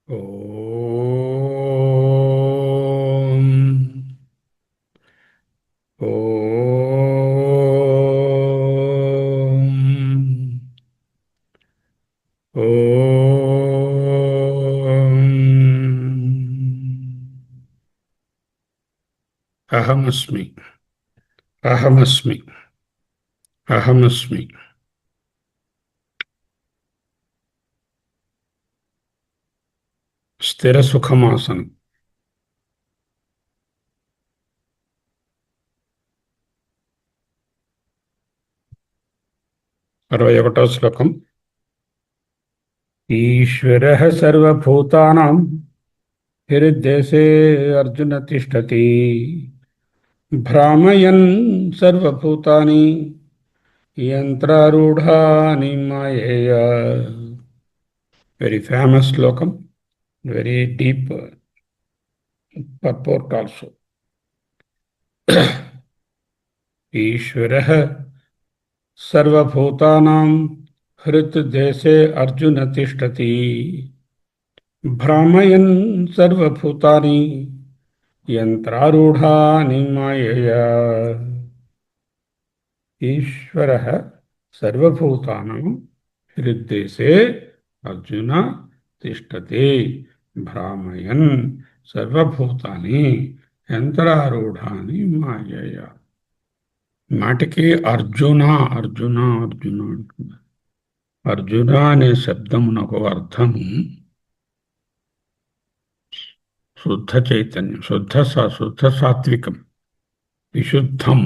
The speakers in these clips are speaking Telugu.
ఓం ఓం ఓం అహమస్మి అహమస్మి అహమస్మి. స్థిర సుఖమాసనం. 61వ శ్లోకం. ఈశ్వరః సర్వభూతానాం హృద్దేశే అర్జున తిష్టతి భ్రామయన్ సర్వభూతాని యంత్రారూఢాని మాయయా. వెరీ ఫేమస్ శ్లోకం, వెరీ డీప్ purport also. ఈశ్వరః సర్వభూతానాం హృద్దేశే అర్జున తిష్టతి భ్రామయన్ సర్వభూతాని యంత్రారూఢాని మాయయా. ఈశ్వరః సర్వభూతానాం హృద్దేశే అర్జున తిష్టతి భ్రామయన్ సర్వభూతాని యంత్రారూఢాని మాయయా. నాటికి అర్జున అర్జున అర్జున అంటున్నారు. అర్జున అనే శబ్దమునకు అర్థము శుద్ధ చైతన్యం, శుద్ధ సాత్వికం, విశుద్ధం.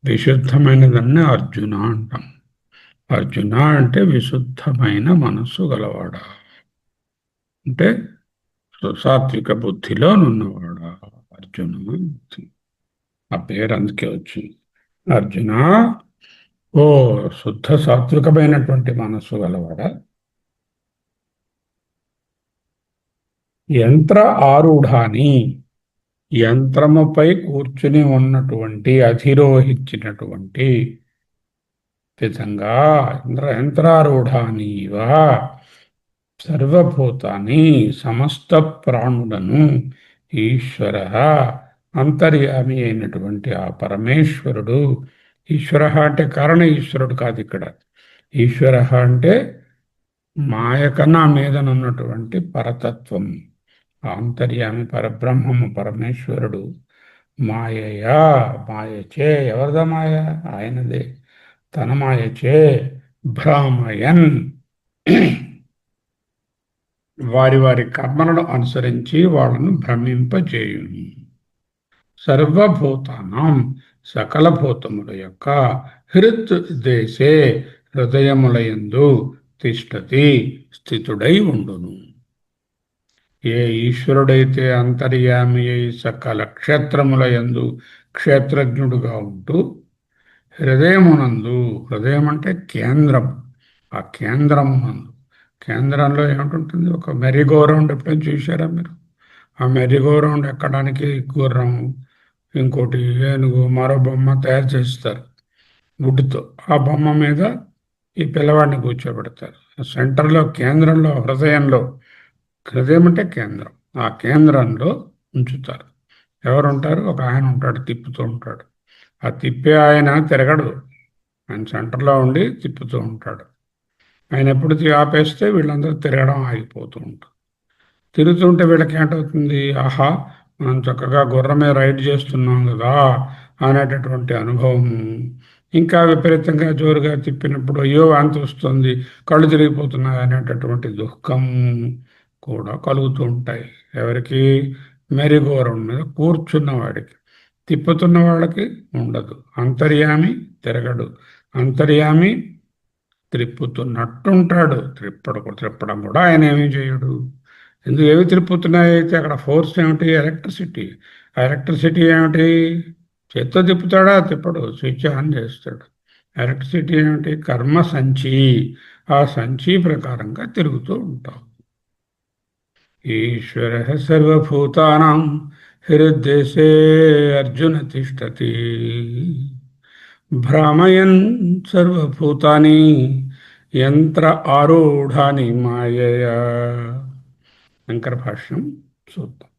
విశుద్ధమైనదన్నే అర్జున అంటాం. అర్జున అంటే విశుద్ధమైన మనస్సు గలవాడా, అంటే సాత్విక బుద్ధిలో నున్నవాడా అర్జున. ఆ పేరు అందుకే వచ్చింది. అర్జున, ఓ శుద్ధ సాత్వికమైనటువంటి మనస్సు గలవాడా, యంత్ర ఆరూఢాని, యంత్రముపై కూర్చుని ఉన్నటువంటి, అధిరోహించినటువంటి విధంగా యంత్రారూఢానివా సర్వభూతాన్ని, సమస్త ప్రాణులను ఈశ్వర, అంతర్యామి అయినటువంటి ఆ పరమేశ్వరుడు. ఈశ్వర అంటే కారణ ఈశ్వరుడు కాదు ఇక్కడ. ఈశ్వర అంటే మాయ కన్నా మీదనున్నటువంటి పరతత్వం, అంతర్యామి పరబ్రహ్మము పరమేశ్వరుడు. మాయయా, మాయచే, ఎవరిదా మాయ? ఆయనదే. తన మాయచే భ్రామయన్, వారి వారి కర్మలను అనుసరించి వాళ్ళను భ్రమింపజేయును. సర్వభూతానాం, సకల భూతముల యొక్క హృత్ దేశే, హృదయములయందు తిష్టతి, స్థితుడై ఉండును. ఏ ఈశ్వరుడైతే అంతర్యామి అయి సకల క్షేత్రములయందు క్షేత్రజ్ఞుడుగా ఉంటూ హృదయమునందు, హృదయం అంటే కేంద్రం, ఆ కేంద్రమునందు, కేంద్రంలో ఏమిటి? ఒక మెరీగో రౌండ్ ఎప్పుడైనా చూశారా మీరు? ఆ మెరీగో రౌండ్ ఎక్కడానికి గుర్రం, ఇంకోటి ఏనుగు, మరో బొమ్మ తయారు చేస్తారు వుడ్తో. ఆ బొమ్మ మీద ఈ పిల్లవాడిని కూర్చోబెడతారు. సెంటర్లో, కేంద్రంలో, హృదయంలో, హృదయం అంటే కేంద్రం, ఆ కేంద్రంలో ఉంచుతారు. ఎవరుంటారు? ఒక ఆయన ఉంటాడు, తిప్పుతూ ఉంటాడు. ఆ తిప్పే ఆయన తిరగడు, ఆయన సెంటర్లో ఉండి తిప్పుతూ ఉంటాడు. ఆయన ఎప్పుడు ఆపేస్తే వీళ్ళందరూ తిరగడం ఆగిపోతూ ఉంటారు. తిరుగుతుంటే వీళ్ళకి ఏంటవుతుంది? ఆహా, మనం చక్కగా గుర్రమే రైడ్ చేస్తున్నాం కదా అనేటటువంటి అనుభవము. ఇంకా విపరీతంగా జోరుగా తిప్పినప్పుడు అయ్యో వాంతి వస్తుంది, కళ్ళు తిరిగిపోతున్నాయి అనేటటువంటి దుఃఖము కూడా కలుగుతూ ఉంటాయి. ఎవరికి? మెరీగోరౌండ్ మీద కూర్చున్న వాడికి. తిప్పుతున్న వాళ్ళకి ఉండదు. అంతర్యామి తిరగడు, అంతర్యామి త్రిప్పుతున్నట్టుంటాడు. త్రిప్పడం కూడా ఆయన ఏమీ చేయడు. ఎందుకు? ఏవి తిప్పుతున్నాయి అయితే అక్కడ ఫోర్స్ ఏమిటి? ఎలక్ట్రిసిటీ. ఆ ఎలక్ట్రిసిటీ ఏమిటి? చేత్తో తిప్పుతాడా? తిప్పడు, స్విచ్ ఆన్ చేస్తాడు. ఎలక్ట్రిసిటీ ఏమిటి? కర్మ సంచి. ఆ సంచి ప్రకారంగా తిరుగుతూ ఉంటాం. ఈశ్వర సర్వభూతానాం హృద్దేశే అర్జున తిష్టతి భ్రామయన్ సర్వభూతాని యంత్ర ఆరూఢాని మాయయా. శంకర భాష్యం చూద్దాం.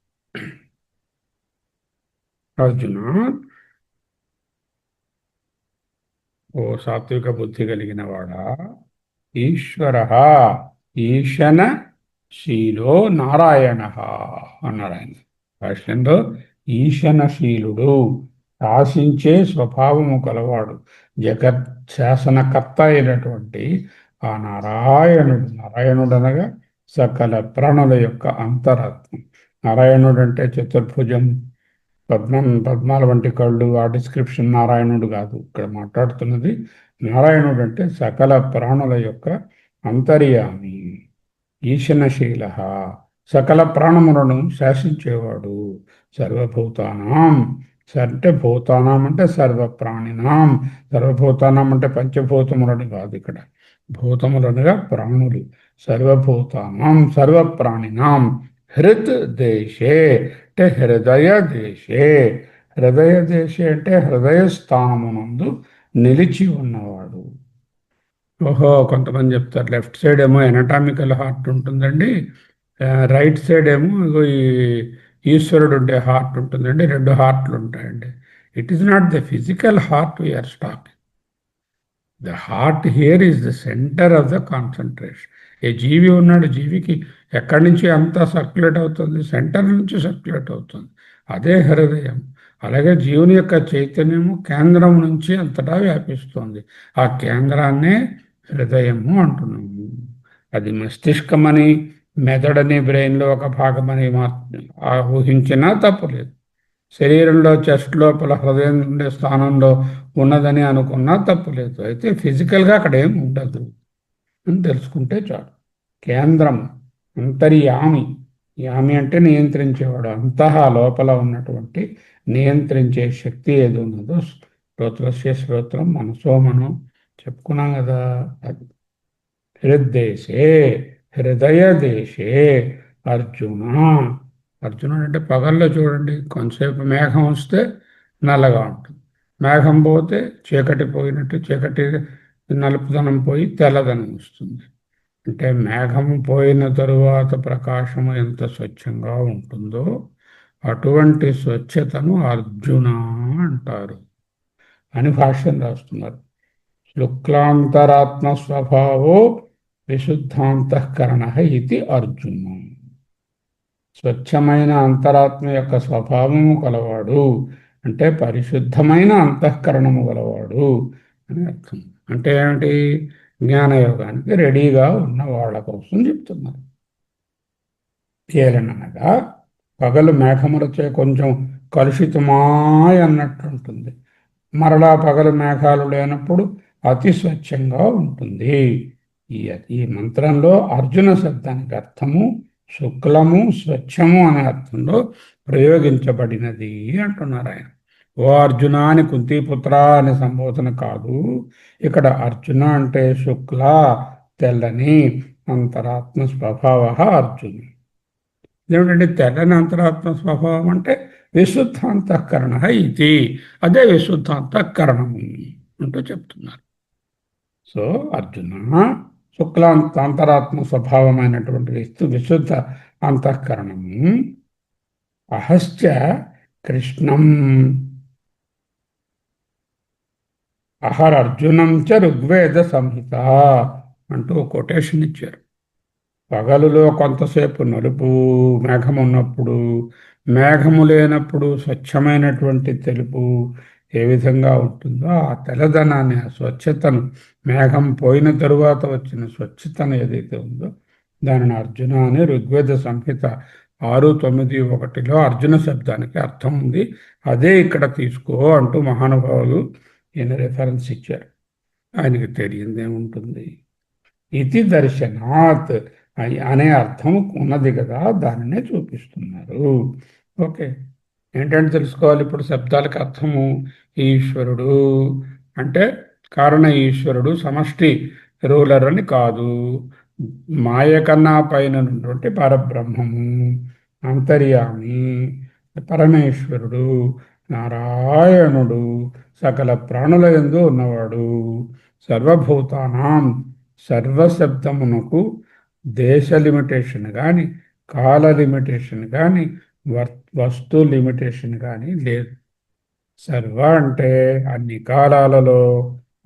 అర్జున, ఓ సాత్విక బుద్ధి కలిగిన వాడా, ఈశ్వర ఈశన శీలో నారాయణ అన్నారు ఆయన భాష్యంలో. ఈశనశీలుడు, శాసించే స్వభావము కలవాడు, జగత్ శాసనకర్త అయినటువంటి ఆ నారాయణుడు. నారాయణుడు అనగా సకల ప్రాణుల యొక్క అంతరాత్మ. నారాయణుడు అంటే చతుర్భుజం, పద్మాల వంటి కళ్ళు, ఆ డిస్క్రిప్షన్ నారాయణుడు కాదు. ఇక్కడ మాట్లాడుతున్నది నారాయణుడు అంటే సకల ప్రాణుల యొక్క అంతర్యామి, ఈశనశీల, సకల ప్రాణములను శాసించేవాడు. సర్వభూతానాం, అంటే భూతానాం అంటే సర్వప్రాణినాం, సర్వభూతానాం అంటే పంచభూతములని కాదు, ఇక్కడ భూతములనగా ప్రాణులు. సర్వభూతానాం సర్వప్రాణినాం హృత్ దేశే అంటే హృదయ దేశే. హృదయ దేశే అంటే హృదయ స్థానమునందు నిలిచి ఉన్నవాడు. ఓహో, కొంతమంది చెప్తారు లెఫ్ట్ సైడ్ ఏమో ఎనటామికల్ హార్ట్ ఉంటుందండి, రైట్ సైడ్ ఏమో ఇగో ఈ ఈశ్వరుడు ఉండే హార్ట్ ఉంటుందండి, రెండు హార్ట్లు ఉంటాయండి. It is not the physical heart we're talking. The heart here is the centre of the concentration. ఏ జీవి ఉన్నాడు, జీవికి ఎక్కడి నుంచి అంతా సర్క్యులేట్ అవుతుంది, సెంటర్ నుంచి సర్క్యులేట్ అవుతుంది, అదే హృదయం. అలాగే జీవుని యొక్క చైతన్యము కేంద్రం నుంచి అంతటా వ్యాపిస్తుంది, ఆ కేంద్రాన్నే హృదయము అంటున్నాము. అది మస్తిష్కమని, మెదడని, బ్రెయిన్లో ఒక భాగమని ఊహించినా తప్పులేదు. శరీరంలో చెస్ట్ లోపల హృదయం ఉండే స్థానంలో ఉన్నదని అనుకున్నా తప్పులేదు. అయితే ఫిజికల్గా అక్కడ ఏం ఉండదు అని తెలుసుకుంటే చాలు. కేంద్రం, అంతర్యామి. యామి అంటే నియంత్రించేవాడు. అంతః లోపల ఉన్నటువంటి నియంత్రించే శక్తి ఏది ఉన్నదో, శ్రోత్రస్య శ్రోత్రం మనసో మనం చెప్పుకున్నాం కదా, అది. హృద్దేశే, హృదయ దేశే అర్జున. అర్జునుడు అంటే పగల్లో చూడండి, కొంతసేపు మేఘం వస్తే నల్లగా ఉంటుంది, మేఘం పోతే చీకటి పోయినట్టు, చీకటి నలుపుదనం పోయి తెల్లదనం వస్తుంది. అంటే మేఘం పోయిన తరువాత ప్రకాశము ఎంత స్వచ్ఛంగా ఉంటుందో అటువంటి స్వచ్ఛతను అర్జున అంటారు అని భాష్యం రాస్తున్నారు. శుక్లాంతరాత్మ స్వభావో విశుద్ధాంతఃకరణ ఇది అర్జునం. స్వచ్ఛమైన అంతరాత్మ యొక్క స్వభావము కలవాడు అంటే పరిశుద్ధమైన అంతఃకరణము గలవాడు అని అర్థం. అంటే ఏమిటి? జ్ఞానయోగానికి రెడీగా ఉన్న వాళ్ళ కోసం చెప్తున్నారు. ఏలనగా పగలు మేఘములచే కొంచెం కలుషితమాయ్ అన్నట్టుంటుంది, మరలా పగలు మేఘాలు లేనప్పుడు అతి స్వచ్ఛంగా ఉంటుంది. ఈ ఈ మంత్రంలో అర్జున శబ్దానికి అర్థము శుక్లము, స్వచ్ఛము అనే అర్థంలో ప్రయోగించబడినది అంటున్నారు ఆయన. ఓ అర్జున అని కుంతీపుత్ర అనే సంబోధన కాదు. ఇక్కడ అర్జున అంటే శుక్ల, తెల్లని అంతరాత్మ స్వభావ అర్జున. ఏమిటంటే తెల్లని అంతరాత్మ స్వభావం అంటే విశుద్ధాంతఃకరణ ఇది, అదే విశుద్ధాంతఃకరణము అంటూ చెప్తున్నారు. సో అర్జున, శుక్లాంత అంతరాత్మ స్వభావమైనటువంటి విశుద్ధ అంతఃకరణము. అహశ్చ కృష్ణం అహరర్జునం చ ఋగ్వేద సంహిత అంటూ కొటేషన్ ఇచ్చారు. పగలులో కొంతసేపు నలుపు మేఘం ఉన్నప్పుడు, మేఘము లేనప్పుడు స్వచ్ఛమైనటువంటి తెలుపు ఏ విధంగా ఉంటుందో ఆ తెల్లదనాన్ని, ఆ స్వచ్ఛతను, మేఘం పోయిన తరువాత వచ్చిన స్వచ్ఛతను ఏదైతే ఉందో దానిని అర్జున అని ఋగ్వేద సంహిత 6.9.1లో అర్జున శబ్దానికి అర్థం ఉంది. అదే ఇక్కడ తీసుకో అంటూ మహానుభావులు ఈయన రెఫరెన్స్ ఇచ్చారు. ఆయనకి తెలియదేముంటుంది. ఇతి దర్శనాత్ అనే అర్థం ఉన్నది కదా, దానినే చూపిస్తున్నారు. ఓకే, ఏంటంటే తెలుసుకోవాలి ఇప్పుడు శబ్దాలకు అర్థము. ఈశ్వరుడు అంటే కారణ ఈశ్వరుడు, సమష్టి రూలర్ అని కాదు. మాయ కన్నా పైన ఉన్నటువంటి పరబ్రహ్మము, అంతర్యామి, పరమేశ్వరుడు, నారాయణుడు, సకల ప్రాణుల యందు ఉన్నవాడు. సర్వభూతానాం, సర్వశబ్దమునకు దేశ లిమిటేషన్ కానీ కాల లిమిటేషన్ కానీ వస్తు లిమిటేషన్ కానీ లేదు. సర్వ అంటే అన్ని కాలాలలో,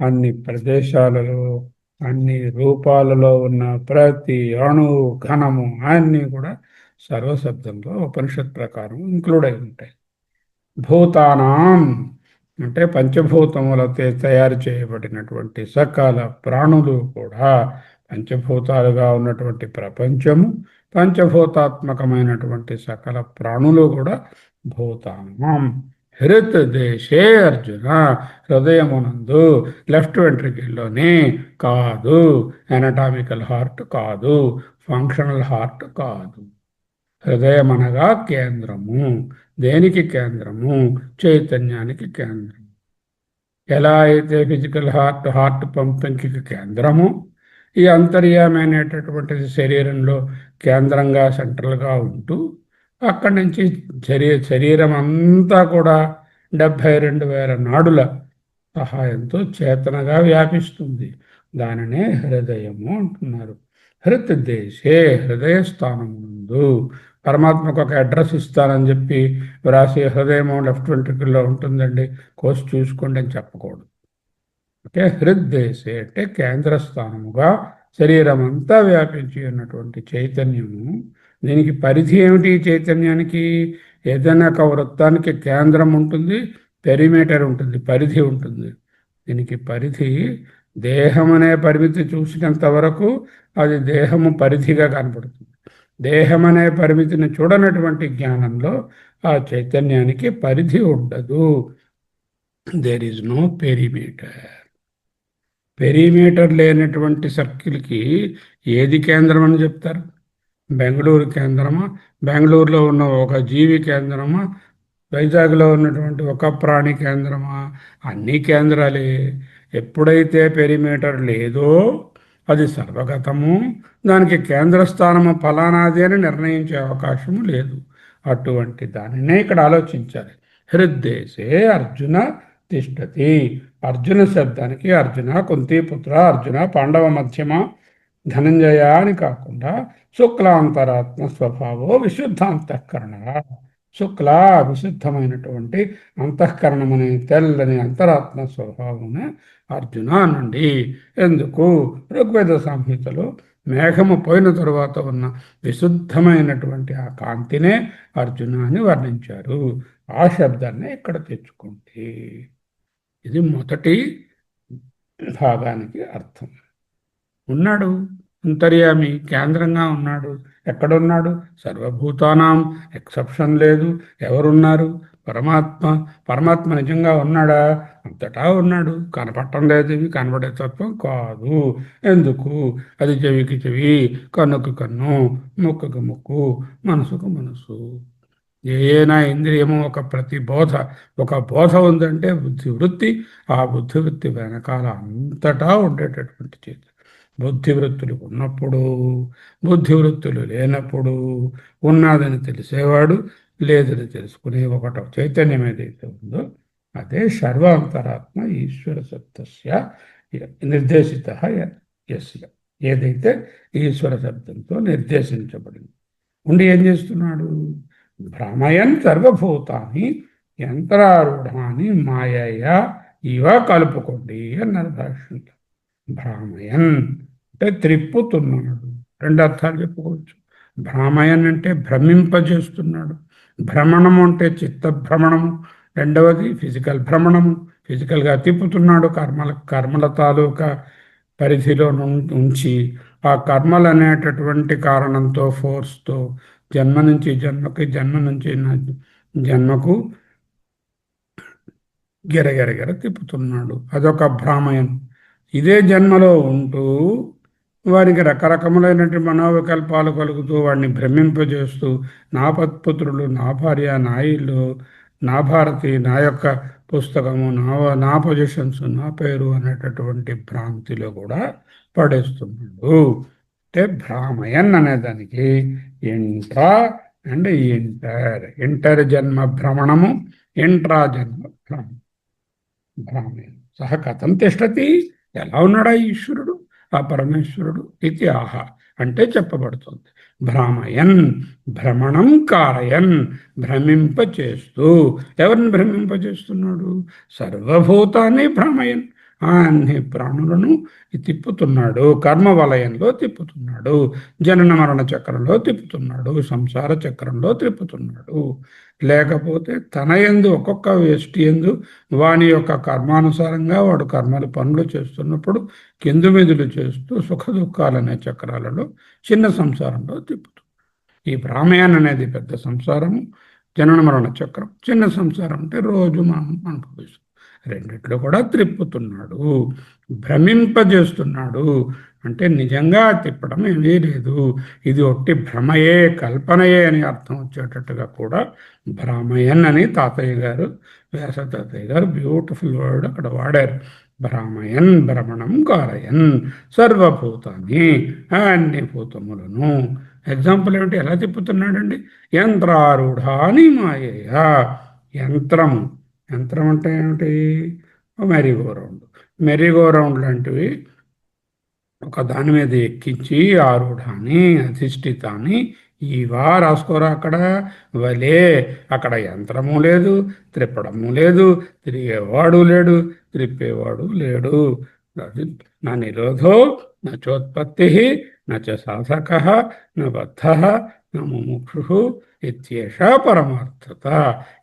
అన్ని ప్రదేశాలలో, అన్ని రూపాలలో ఉన్న ప్రతి అణువు ఘనము అన్నీ కూడా సర్వశబ్దంలో ఉపనిషత్ ప్రకారం ఇంక్లూడ్ అయి ఉంటాయి. భూతానాం అంటే పంచభూతములతో తయారు చేయబడినటువంటి సకల ప్రాణులు కూడా, పంచభూతాలుగా ఉన్నటువంటి ప్రపంచము, పంచభూతాత్మకమైనటువంటి సకల ప్రాణులు కూడా భూతానం. హృత్ దేశే అర్జున, హృదయమునందు, లెఫ్ట్ వెంట్రికల్లోనే కాదు, ఎనటామికల్ హార్ట్ కాదు, ఫంక్షనల్ హార్ట్ కాదు. హృదయం అనగా కేంద్రము. దేనికి కేంద్రము? చైతన్యానికి కేంద్రం. ఎలా అయితే ఫిజికల్ హార్ట్ పంపింగ్కి కేంద్రము, ఈ అంతర్యామి అనేటటువంటిది శరీరంలో కేంద్రంగా సెంట్రల్గా ఉంటూ అక్కడి నుంచి శరీరం అంతా కూడా 72,000 నాడుల సహాయంతో చేతనగా వ్యాపిస్తుంది. దానినే హృదయము అంటున్నారు. హృత్ దేశే, హృదయ స్థానం ముందు పరమాత్మకు ఒక అడ్రస్ ఇస్తానని చెప్పి వ్రాసి హృదయము లెఫ్ట్ వెంట్రికల్లో ఉంటుందండి, కోసి చూసుకోండి అని చెప్పకూడదు. ఓకే, హృద్దేశే అంటే కేంద్ర స్థానముగా శరీరం అంతా వ్యాపించి ఉన్నటువంటి చైతన్యము. దీనికి పరిధి ఏమిటి? చైతన్యానికి ఏదైనా ఒక వృత్తానికి కేంద్రం ఉంటుంది, పెరిమీటర్ ఉంటుంది, పరిధి ఉంటుంది. దీనికి పరిధి దేహం అనే పరిమితి చూసినంత వరకు అది దేహము పరిధిగా కనపడుతుంది. దేహం అనే పరిమితిని చూడనటువంటి జ్ఞానంలో ఆ చైతన్యానికి పరిధి ఉండదు. There is no perimeter. Perimeter లేనటువంటి సర్కిల్కి ఏది కేంద్రం అని చెప్తారు? బెంగళూరు కేంద్రమా? బెంగళూరులో ఉన్న ఒక జీవి కేంద్రమా? వైజాగ్లో ఉన్నటువంటి ఒక ప్రాణి కేంద్రమా? అన్ని కేంద్రాలే. ఎప్పుడైతే పెరిమీటర్ లేదో అది సర్వగతము, దానికి కేంద్రస్థానము ఫలానాది అని నిర్ణయించే అవకాశము లేదు. అటువంటి దానినే ఇక్కడ ఆలోచించాలి. హృద్దేశే అర్జున తిష్టతి. అర్జున శబ్దానికి అర్జున, కుంతీపుత్ర, అర్జున, పాండవ మధ్యమ, ధనంజయ అని కాకుండా శుక్లాంతరాత్మ స్వభావో విశుద్ధాంతఃకరణ. శుక్ల విశుద్ధమైనటువంటి అంతఃకరణమనే తెల్లని అంతరాత్మ స్వభావమున అర్జున నుండి. ఎందుకు? ఋగ్వేద సంహితలో మేఘము పోయిన తరువాత ఉన్న విశుద్ధమైనటువంటి ఆ కాంతినే అర్జున అని వర్ణించారు. ఆ శబ్దాన్ని ఇక్కడ తెచ్చుకోండి. ఇది మొదటి భాగానికి అర్థం. ఉన్నాడు అంతర్యామి, కేంద్రంగా ఉన్నాడు. ఎక్కడున్నాడు? సర్వభూతానాం, ఎక్సెప్షన్ లేదు. ఎవరున్నారు? పరమాత్మ. పరమాత్మ నిజంగా ఉన్నాడా? అంతటా ఉన్నాడు. కనపడటం లేదు, ఇవి కనబడే తత్వం కాదు. ఎందుకు? అది చెవికి చెవి, కన్నుకు కన్ను, ముక్కుకు ముక్కు, మనసుకు మనసు. ఏనా ఇంద్రియము ఒక ప్రతిబోధ, ఒక బోధ ఉందంటే బుద్ధివృత్తి. ఆ బుద్ధివృత్తి వెనకాల అంతటా ఉండేటటువంటి చేతి బుద్ధివృత్తులు ఉన్నప్పుడు, బుద్ధివృత్తులు లేనప్పుడు ఉన్నదని తెలిసేవాడు, లేదని తెలుసుకునే ఒకటో చైతన్యం ఏదైతే ఉందో అదే సర్వాంతరాత్మ ఈశ్వర శబ్దస్య నిర్దేశిత యస్య. ఏదైతే ఈశ్వర శబ్దంతో నిర్దేశించబడింది. ఉండి ఏం చేస్తున్నాడు? భ్రమయన్ సర్వభూతాన్ని యంత్రారూఢాన్ని మాయయ ఇవ కలుపుకోండి అన్నారు భాష్యంలో. భ్రామయన్ అంటే త్రిప్పుతున్నాడు. రెండు అర్థాలు చెప్పుకోవచ్చు. భ్రామయన్ అంటే భ్రమింపజేస్తున్నాడు. భ్రమణము అంటే చిత్త భ్రమణము. రెండవది ఫిజికల్ భ్రమణము. ఫిజికల్గా తిప్పుతున్నాడు. కర్మల తాలూకా పరిధిలో ఉంచి ఆ కర్మలు అనేటటువంటి కారణంతో, ఫోర్స్తో జన్మ నుంచి జన్మకి, జన్మ నుంచి జన్మకు గిరగిరగిర తిప్పుతున్నాడు. అదొక భ్రామయం. ఇదే జన్మలో ఉంటూ వారికి రకరకములైనటువంటి మనోవికల్పాలు కలుగుతూ వాడిని భ్రమింపజేస్తూ నా పత్పుత్రులు, నా భార్య, నా ఇల్లు, నా భారతి, నా యొక్క పుస్తకము, నా పొజిషన్స్, నా పేరు అనేటటువంటి భ్రాంతిలో కూడా పడేస్తున్నాడు. అంటే భ్రామయన్ అనేదానికి ఇంట్రా అండ్ ఇంటర్ జన్మ భ్రమణము, ఇంట్రా జన్మ భ్రామయన్. సహ కథం తిష్టతి, ఎలా ఉన్నాడా ఈశ్వరుడు, ఆ పరమేశ్వరుడు? ఇది ఆహ అంటే చెప్పబడుతుంది. భ్రామయన్ భ్రమణం కారయన్ భ్రమింపచేస్తూ. ఎవరిని భ్రమింపచేస్తున్నాడు? సర్వభూతాన్ని భ్రమయన్, అన్ని ప్రాణులను తిప్పుతున్నాడు. కర్మ వలయంలో తిప్పుతున్నాడు, జనన మరణ చక్రంలో తిప్పుతున్నాడు, సంసార చక్రంలో తిప్పుతున్నాడు. లేకపోతే తన యందు ఒక్కొక్క వ్యష్టి యందు వాని యొక్క కర్మానుసారంగా వాడు కర్మలు పనులు చేస్తున్నప్పుడు కిందు మెదులు చేస్తూ సుఖ దుఃఖాలనే చక్రాలలో చిన్న సంసారంలో తిప్పుతుంది. ఈ భ్రామయాన్ అనేది పెద్ద సంసారము, జనన మరణ చక్రం చిన్న సంసారం అంటే రోజు మనం అనుభవిస్తాం. రెండిట్లో కూడా త్రిప్పుతున్నాడు, భ్రమింపజేస్తున్నాడు. అంటే నిజంగా తిప్పడం ఏమీ లేదు, ఇది ఒట్టి భ్రమయే, కల్పనయే అని అర్థం వచ్చేటట్టుగా కూడా భ్రామయన్ అని తాతయ్య గారు, వ్యాస తాతయ్య గారు బ్యూటిఫుల్ వర్డ్ అక్కడ వాడారు. భ్రామయన్ భ్రమణం కారయన్ సర్వభూతాన్ని, అన్ని భూతములను. ఎగ్జాంపుల్ ఏమిటి? ఎలా తిప్పుతున్నాడండి? యంత్రారూఢాని మాయేయ. యంత్రము, యంత్రం అంటే ఏమిటి? మెరీగో రౌండ్. మెరీగో రౌండ్ లాంటివి ఒక దాని మీద ఎక్కించి ఆరూఢాన్ని అధిష్ఠితాన్ని ఇవా రాసుకోరా అక్కడ. వలే అక్కడ యంత్రము లేదు, త్రిప్పడము లేదు, తిరిగేవాడు లేడు, త్రిప్పేవాడు లేడు. నా నిరోధో నచోత్పత్తి నచ సాధక న బద్ధ న ముముక్షు ఇత్యేష పరమార్థత.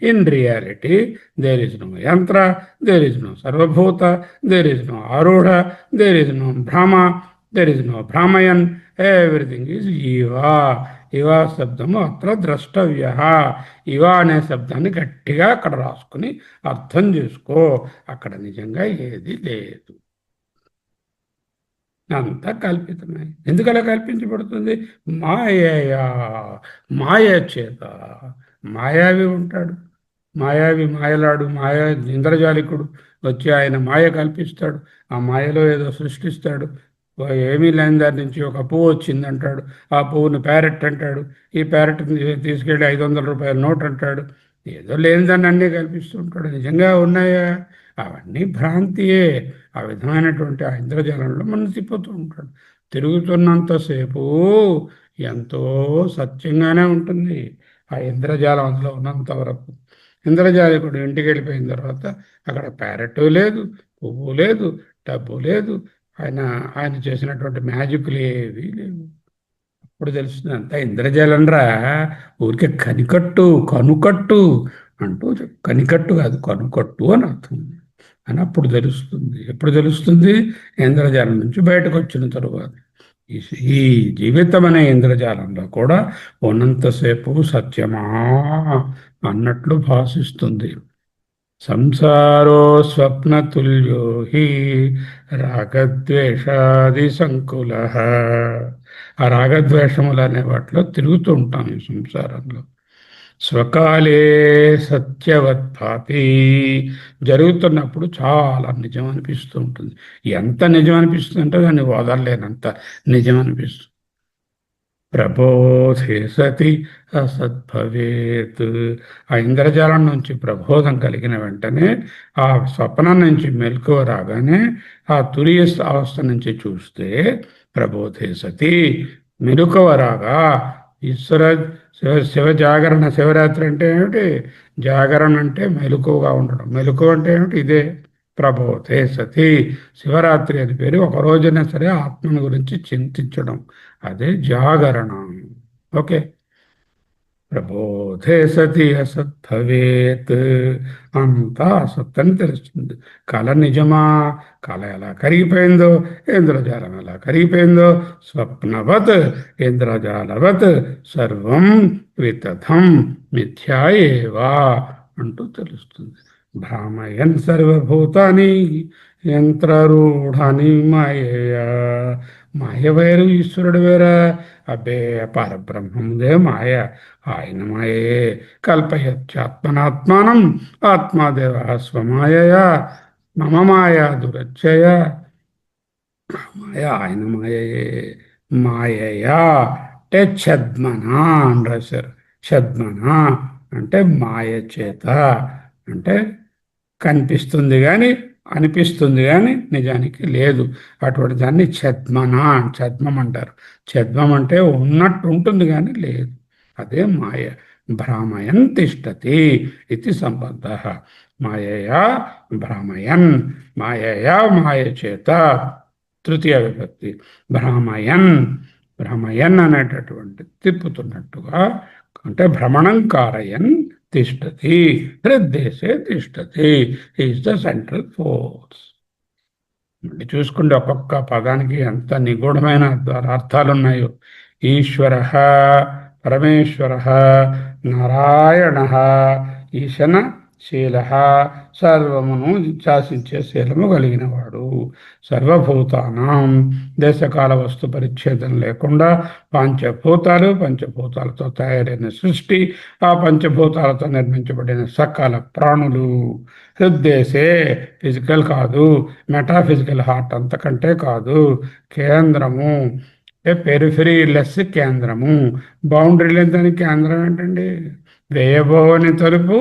In reality there is no యంత్ర, దేర్ ఇస్ నో సర్వభూత, దేర్ ఇస్ నో ఆరూఢ, దేర్ ఇస్ నో భ్రమ, దేర్ ఇస్ నో భ్రామయన్. ఎవ్రీథింగ్ ఈజ్ ఈవా. ఇవా శబ్దము అత్ర ద్రష్టవ్య. ఇవా అనే శబ్దాన్ని గట్టిగా అక్కడ రాసుకుని అర్థం చేసుకో. అక్కడ నిజంగా ఏది లేదు, అంతా కల్పితమే. ఎందుకలా కల్పించబడుతుంది? మాయయా, మాయ చేత. మాయావి ఉంటాడు, మాయావి, మాయలాడు, మాయా ఇంద్రజాలికుడు వచ్చి ఆయన మాయ కల్పిస్తాడు. ఆ మాయలో ఏదో సృష్టిస్తాడు. ఏమీ లేని దాని నుంచి ఒక పువ్వు వచ్చిందంటాడు, ఆ పువ్వును ప్యారెట్ అంటాడు, ఈ ప్యారెట్ని తీసుకెళ్ళి 500 రూపాయల నోట్ అంటాడు. ఏదో లేని దాన్ని అన్నీ కల్పిస్తూ ఉంటాడు. నిజంగా ఉన్నాయా? అవన్నీ భ్రాంతియే. ఆ విధమైనటువంటి ఆ ఇంద్రజాలంలో మనం తిప్పుతూ ఉంటాడు. తిరుగుతున్నంతసేపు ఎంతో సత్యంగానే ఉంటుంది ఆ ఇంద్రజాలం అందులో ఉన్నంత వరకు. ఇంద్రజాలికుడు ఇంటికి వెళ్ళిపోయిన తర్వాత అక్కడ ప్యారెట్ లేదు, పువ్వు లేదు, డబ్బు లేదు, ఆయన ఆయన చేసినటువంటి మ్యాజిక్లు ఏవి లేవు. అప్పుడు తెలుస్తుంది అంతా ఇంద్రజాలంరా, ఊరికే కనికట్టు, కనుకట్టు అంటూ. కనికట్టు కాదు, కనుకట్టు అని అర్థం అని అప్పుడు తెలుస్తుంది. ఎప్పుడు తెలుస్తుంది? ఇంద్రజాలం నుంచి బయటకు వచ్చిన తరువాత. ఈ జీవితం అనే ఇంద్రజాలంలో కూడా ఉన్నంతసేపు సత్యమా అన్నట్లు భాషిస్తుంది. సంసారో స్వప్నతుల్యో హి రాగద్వేషాది సంకుల. ఆ రాగద్వేషములు అనే వాటిలో తిరుగుతూ ఉంటాం ఈ సంసారంలో. స్వకాలే సత్యవత్పాపి. జరుగుతున్నప్పుడు చాలా నిజం అనిపిస్తూ ఉంటుంది. ఎంత నిజం అనిపిస్తుంది అంటే దాన్ని వదలలేనంత నిజం అనిపిస్తుంది. ప్రబోధే సతి అసద్భవేత్. ఆ ఇంద్రజాలం నుంచి ప్రబోధం కలిగిన వెంటనే, ఆ స్వప్నం నుంచి మెలకువ రాగానే, ఆ తురియ అవస్థ నుంచి చూస్తే ప్రబోధే సతి మెలకువ రాగా ఈశ్వర శివ జాగరణ. శివరాత్రి అంటే ఏమిటి? జాగరణ అంటే మెలకువగా ఉండడం. మెలకువ అంటే ఏమిటి? ఇదే ప్రబోధే సతి. శివరాత్రి అని పేరు. ఒక రోజైనా సరే ఆత్మను గురించి చింతించడం, అదే జాగరణ. ఓకే. ప్రబోధే సతి అసద్భవేత్. అంతా అసత్తని తెలుస్తుంది. కళ నిజమా? కళ ఎలా కరిగిపోయిందో, ఇంద్రజాలం ఎలా కరిగిపోయిందో, స్వప్నవత్ ఇంద్రజాలవత్ సర్వం వితథం మిథ్యా ఏవా అంటూ తెలుస్తుంది. భ్రామయన్ సర్వభూతాని యంత్రరూఢాని మాయయా. మాయ వేరు, ఈశ్వరుడు వేరా? అబ్బే, పరబ్రహ్మముదే మాయ, ఆయన మాయే. కల్పయత్యాత్మనాత్మానం ఆత్మాదేవ స్వమాయయా మమ మాయా దురచ్చయ. మాయ ఆయన మాయయే. మాయయా అంటే ఛద్మన అని రాశారు. ఛద్మన అంటే మాయ చేత. అంటే కనిపిస్తుంది కానీ అనిపిస్తుంది కానీ నిజానికి లేదు. అటువంటి దాన్ని ఛద్మం అంటారు. ఛద్మం అంటే ఉన్నట్టు ఉంటుంది కానీ లేదు. అదే మాయ. భ్రామయన్ తిష్టతి ఇది సంబద్ధ. మాయయా భ్రామయన్, మాయయా మాయ చేత. తృతీయ విభక్తి. భ్రామయన్, భ్రమయన్ అనేటటువంటి తిప్పుతున్నట్టుగా, అంటే భ్రమణం కారయన్ తిష్టతి, హృద్దేశే తిష్టతి, ఈజ్ ద సెంట్రల్ ఫోర్స్. మళ్ళీ చూసుకుంటే ఒక్కొక్క పదానికి ఎంత నిగూఢమైన అర్థాలు ఉన్నాయో. ఈశ్వర, పరమేశ్వర, నారాయణ, ఈశన శీల, సర్వమును శాసించే శీలము కలిగినవాడు. సర్వభూతానం, దేశకాల వస్తు పరిచ్ఛేదం లేకుండా పంచభూతాలతో తయారైన సృష్టి, ఆ పంచభూతాలతో నిర్మించబడిన సకల ప్రాణులు. హృద్దేశే, ఫిజికల్ కాదు, మెటాఫిజికల్ హార్ట్ అంతకంటే కాదు, కేంద్రము. పెరిఫెరీ లెస్ కేంద్రము. బౌండరీ లేని దానికి కేంద్రం ఏంటండి? వేయబోని తలుపు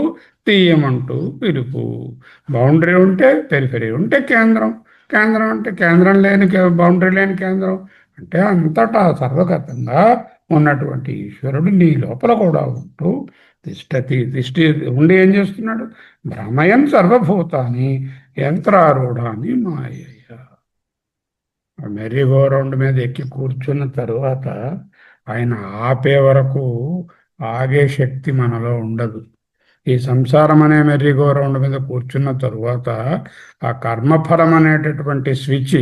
తీయమంటూ పిలుపు. బౌండరీ ఉంటే పెరిఫెరీ ఉంటే కేంద్రం, కేంద్రం అంటే కేంద్రం లేని బౌండరీ లేని కేంద్రం. అంటే అంతటా సర్వగతంగా ఉన్నటువంటి ఈశ్వరుడు నీ లోపల కూడా ఉంటూ తిష్టి ఉండి ఏం చేస్తున్నాడు? భ్రమయం సర్వభూతాన్ని యంత్రారూఢాన్ని మాయయ్య. మెర్రీ గో రౌండ్ మీద ఎక్కి కూర్చున్న తరువాత ఆయన ఆపే వరకు ఆగే శక్తి మనలో ఉండదు. ఈ సంసారం అనే మెర్రీ గో రౌండ్ మీద కూర్చున్న తరువాత ఆ కర్మఫలం అనేటటువంటి స్విచ్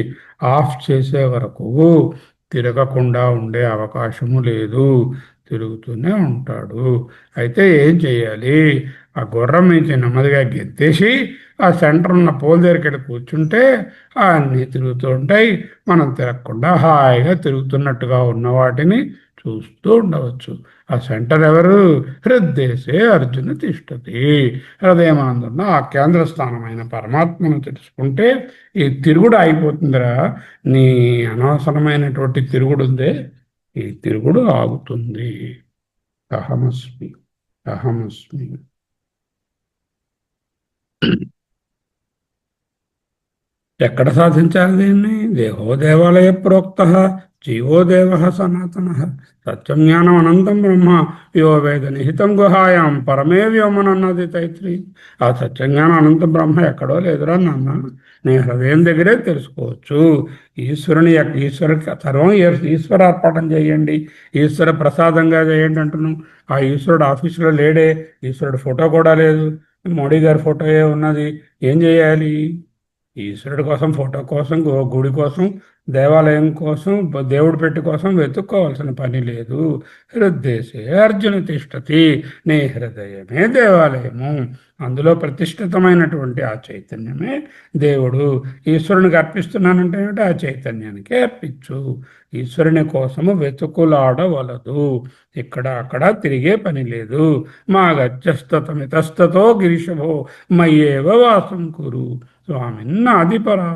ఆఫ్ చేసే వరకు తిరగకుండా ఉండే అవకాశము లేదు. తిరుగుతూనే ఉంటాడు. అయితే ఏం చేయాలి? ఆ గుర్రం నుంచి నెమ్మదిగా గెత్తేసి ఆ సెంటర్ ఉన్న పోల్ దగ్గరికి వెళ్ళి కూర్చుంటే అన్నీ తిరుగుతూ ఉంటాయి. మనం తిరగకుండా హాయిగా తిరుగుతున్నట్టుగా ఉన్న వాటిని చూస్తూ ఉండవచ్చు. ఆ సెంటర్ ఎవరు? హృద్దేశే అర్జున తిష్టతి. హృదయమానందున్న ఆ కేంద్ర స్థానమైన పరమాత్మను తెలుసుకుంటే ఈ తిరుగుడు అయిపోతుందిరా. నీ అనవసరమైనటువంటి తిరుగుడు ఉందే, ఈ తిరుగుడు ఆగుతుంది. అహమస్మి, అహమస్మి. ఎక్కడ సాధించాలి దీన్ని? దేహో దేవాలయ ప్రోక్త, జీవో దేవ సనాతన, సత్యం జ్ఞానం అనంతం బ్రహ్మ, యో వేద నిహితం గుహాయాం పరమే వ్యోమనన్నది తైత్రి. ఆ సత్యజ్ఞానం అనంత బ్రహ్మ ఎక్కడో లేదురా నాన్న, నీ హృదయం దగ్గరే తెలుసుకోవచ్చు. ఈశ్వరుని సర్వం ఈశ్వరార్పణం చేయండి, ఈశ్వర ప్రసాదంగా చేయండి అంటున్నాం. ఆ ఈశ్వరుడు ఆఫీసులో లేడే, ఈశ్వరుడు ఫోటో కూడా లేదు, మోడీ గారి ఫోటోయే ఉన్నది. ఏం చేయాలి? ఈశ్వరుడి కోసం, ఫోటో కోసం, గుడి కోసం, దేవాలయం కోసం, దేవుడి పెట్టి కోసం వెతుక్కోవాల్సిన పని లేదు. హృద్దేశే అర్జున తిష్టతి, నీ హృదయమే దేవాలయము. అందులో ప్రతిష్ఠితమైనటువంటి ఆ చైతన్యమే దేవుడు. ఈశ్వరునికి అర్పిస్తున్నానంటే ఏమిటి? ఆ చైతన్యానికి అర్పించు. ఈశ్వరుని కోసము వెతుకులాడవలదు. ఇక్కడ అక్కడ తిరిగే పని లేదు. మా గచ్చస్తమితస్తతో గిరిశభో మయ్యేవ వాసం కురు స్వామిన్న అధిపరా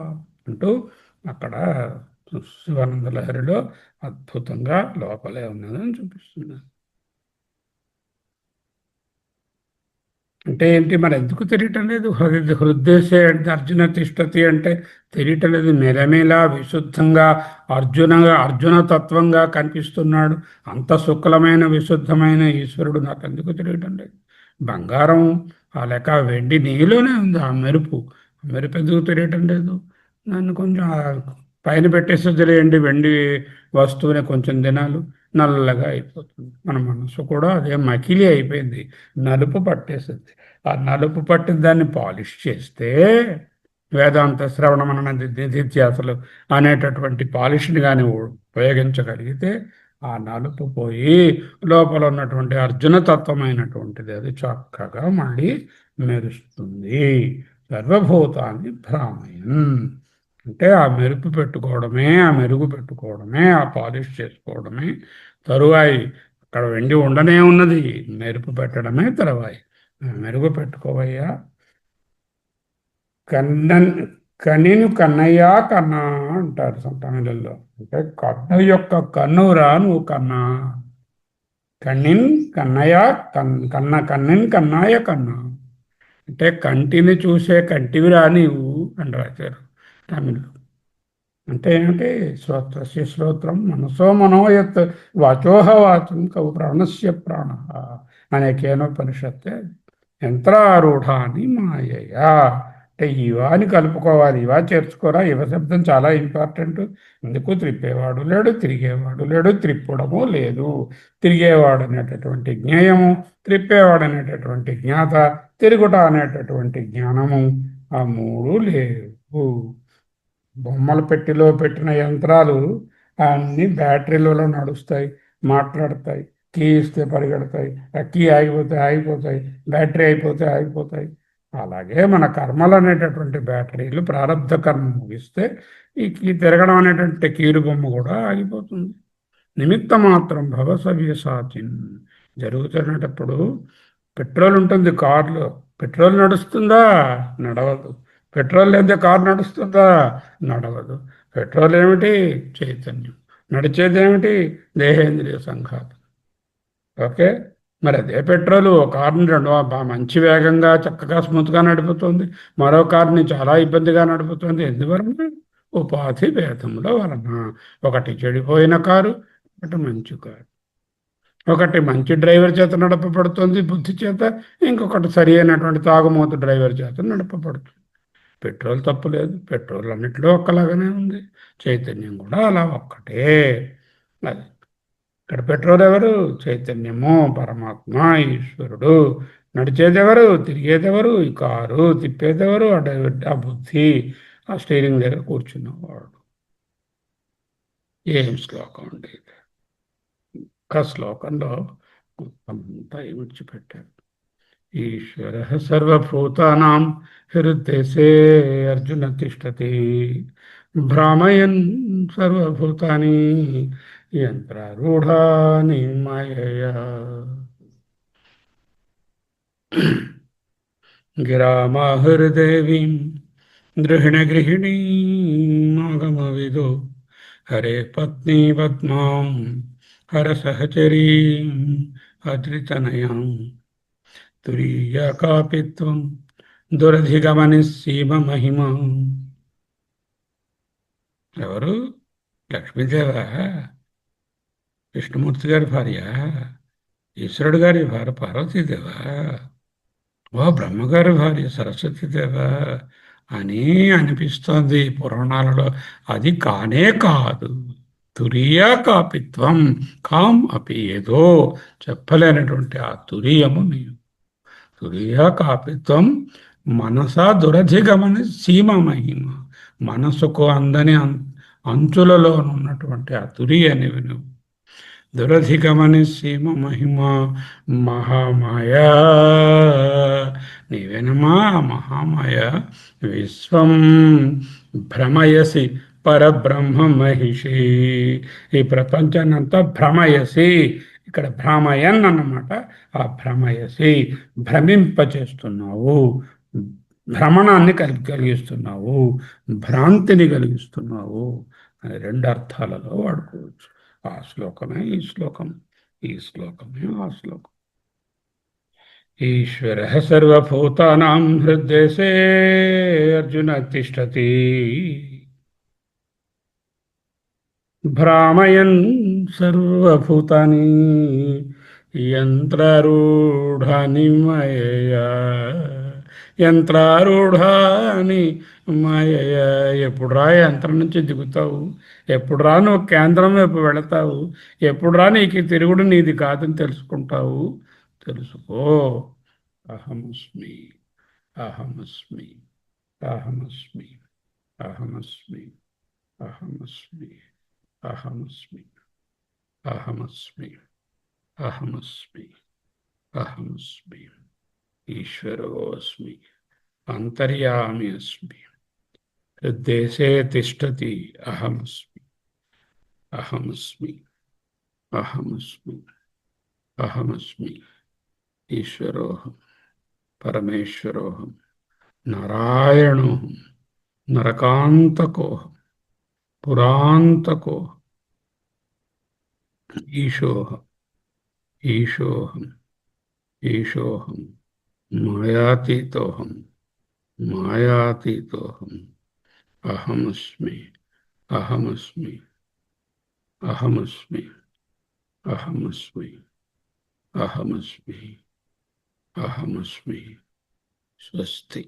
అంటూ అక్కడ శివానంద లహరిలో అద్భుతంగా లోపలే ఉన్నదని చూపిస్తున్నారు. అంటే ఏంటి? మరి ఎందుకు తెలియటం లేదు? హృదయసే అర్జున తిష్టతి అంటే తెలియటం లేదు. మెలమెలా విశుద్ధంగా అర్జున తత్వంగా కనిపిస్తున్నాడు. అంత శుక్లమైన విశుద్ధమైన ఈశ్వరుడు నాకు ఎందుకు తెలియటం లేదు? బంగారం ఆ లెక్క, వెండి నీలోనే ఉంది ఆ మెరుపు. మెరుపు ఎందుకు తెలియటం లేదు? నన్ను కొంచెం పైన పెట్టేస్తే తెలియండి, వెండి వస్తువుని కొంచెం దినాలు నల్లగా అయిపోతుంది. మన మనసు కూడా అదే మకిలి అయిపోయింది, నలుపు పట్టేస్తుంది. ఆ నలుపు పట్టిన దాన్ని పాలిష్ చేస్తే, వేదాంత శ్రవణ మనన నిధిధ్యాసలు అనేటటువంటి పాలిష్ని కానీ ఉపయోగించగలిగితే ఆ నలుపు పోయి లోపల ఉన్నటువంటి అర్జునతత్వమైనటువంటిది అది చక్కగా మళ్ళీ మెరుస్తుంది. సర్వభూతాన్ని భ్రామయన్ అంటే ఆ మెరుపు పెట్టుకోవడమే, ఆ మెరుగు పెట్టుకోవడమే, ఆ పాలిష్ చేసుకోవడమే తరువాయి. అక్కడ వెండి ఉండనే ఉన్నది, మెరుపు పెట్టడమే తరువాయి. మెరుగు పెట్టుకోవయ్యా. కన్నిను కన్నయ్యా కన్నా అంటారు తమిళంలో. అంటే కన్ను యొక్క కన్నురా నువ్వు కన్నా. కన్నిన్ కన్నయ్య కన్న కన్నిన్ కన్నాయ కన్నా. అంటే కంటిని చూసే కంటివిరా నీవు అని రాశారు తమిళ్లో. అంటే ఏమిటి? శ్రోత్రస్య శ్రోత్రం మనసో మనోయత్ వాచోహ వాచం కవు ప్రాణస్య ప్రాణ అనే కేనోపనిషత్తే యంత్రారూఢాని మాయయా. అంటే ఇవాని కలుపుకోవాలి, ఇవా చేర్చుకోరా. యువ శబ్దం చాలా ఇంపార్టెంట్. ఎందుకు? త్రిప్పేవాడు లేడు, తిరిగేవాడు లేడు, త్రిప్పడము లేదు. తిరిగేవాడు అనేటటువంటి జ్ఞేయము, త్రిప్పేవాడు అనేటటువంటి జ్ఞాత, తిరుగుట అనేటటువంటి జ్ఞానము, ఆ మూడు లేవు. బొమ్మల పెట్టెలో పెట్టిన యంత్రాలు అన్నీ బ్యాటరీలలో నడుస్తాయి, మాట్లాడతాయి. కీ ఇస్తే పరిగెడతాయి, ఆ కీ ఆగిపోతే ఆగిపోతాయి, బ్యాటరీ అయిపోతే ఆగిపోతాయి. అలాగే మన కర్మలు అనేటటువంటి బ్యాటరీలు ప్రారంధ కర్మ ముగిస్తే ఈ తిరగడం అనేటువంటి కీలు బొమ్మ కూడా ఆగిపోతుంది. నిమిత్త మాత్రం భవసవ్యసాచిన్. జరుగుతున్నప్పుడు పెట్రోల్ ఉంటుంది కారులో. పెట్రోల్ నడుస్తుందా? నడవదు. పెట్రోల్ లేదా కారు నడుస్తుందా? నడవదు. పెట్రోల్ ఏమిటి? చైతన్యం. నడిచేది ఏమిటి? దేహేంద్రియ సంఘాతం. ఓకే. మరి అదే పెట్రోల్ ఒక కారుని మంచి వేగంగా చక్కగా స్మూత్గా నడుపుతుంది, మరో కారుని చాలా ఇబ్బందిగా నడుపుతుంది. ఎందువలన? ఉపాధి భేదముల వలన. ఒకటి చెడిపోయిన కారు, ఒకటి మంచి కారు. ఒకటి మంచి డ్రైవర్ చేత నడపబడుతుంది బుద్ధి చేత, ఇంకొకటి సరి అయినటువంటి తాగుమోతు డ్రైవర్ చేత నడపబడుతుంది. పెట్రోల్ తప్పు లేదు, పెట్రోల్ అన్నింటిలో ఒక్కలాగానే ఉంది. చైతన్యం కూడా అలా ఒక్కటే. అది ఇక్కడ పెట్రోల్ ఎవరు? చైతన్యము, పరమాత్మ, ఈశ్వరుడు. నడిచేదెవరు? తిరిగేదెవరు? ఈ కారు. తిప్పేదెవరు? ఆ బుద్ధి, ఆ స్టీరింగ్ దగ్గర కూర్చున్నవాడు. ఏం శ్లోకం అండి! ఒక్క శ్లోకంలో అంతా విడిచిపెట్టారు. ఈశ్వర సర్వభూతానాం హృద్దేశే అర్జున తిష్టతి భ్రామయన్ సర్వభూతాని యంత్రారూఢాని మాయయా. గిరామాహృదేవీం గృహిణీమాగమవిదో హరే పత్ని పద్మాం హర సహచరీం అద్రితనయాం తురీయకాపిత్వం దురధిగమని సీమ మహిమ. ఎవరు? లక్ష్మీదేవ, విష్ణుమూర్తి గారి భార్య, ఈశ్వరుడు గారి భార్య పార్వతీదేవ, ఓ బ్రహ్మగారి భార్య సరస్వతీదేవ అని అనిపిస్తోంది పురాణాలలో. అది కానే కాదు. తురీయ కాపిత్వం. కాం అపి, ఏదో చెప్పలేనటువంటి ఆ తురీయము నీవు. తురీయ కాపిత్వం మనసా దురధిగమని సీమ మహిమ. మనసుకు అందని అంచులలో ఉన్నటువంటి ఆ తురియ నీవు నువ్వు. దురధిగమని సీమ మహిమ మహామాయా. నీవేనమా మహామాయ. విశ్వం భ్రమయసి పరబ్రహ్మ మహిషి. ఈ ప్రపంచాన్ని అంతా భ్రమయసి. ఇక్కడ భ్రమయన్ అన్నమాట. ఆ భ్రమయసి, భ్రమింపచేస్తున్నావు, భ్రమణాన్ని కలిగిస్తున్నావు, భ్రాంతిని కలిగిస్తున్నావు అని రెండు అర్థాలలో వాడుకోవచ్చు. ఆ శ్లోకమే ఈ శ్లోకం, ఈ శ్లోకమే ఆ శ్లోకం. ఈశ్వర సర్వభూతానాం హృద్దేశే అర్జున తిష్టతి భ్రామయన్ సర్వభూతాని యంత్రారూఢాని మాయయా. యంత్రారూఢాని మాయయా. ఎప్పుడురా యంత్రం నుంచి దిగుతావు? ఎప్పుడురా నువ్వు కేంద్రం వైపు వెళతావు? ఎప్పుడురా నీకు తిరుగుడు నీది కాదని తెలుసుకుంటావు? తెలుసుకో. అహమస్మి, అహమస్మి, అహమస్మి, అహమస్మి, అహమస్మి, అహమస్మి, అహమస్మి, అహమస్మి, అహమస్మి. ఈశ్వరోస్మి, అంతర్యామి అస్మి, హృద్దేశే తిష్టతి అహమస్మి, అహమస్మి, అహమస్మి, అహమస్మి. ఈశ్వరోహం, పరమేశ్వరోహం, నారాయణోహం, నరకాంతకోహం, పురాంతకోహం, ఈశోహం, ఈశోహం, ఈశోహం, మాయాతీతోహం మాయాతీతోహం అహమస్మి అహమస్మి అహమస్మి అహమస్మి అహమస్మి అహమస్మి స్వస్తి.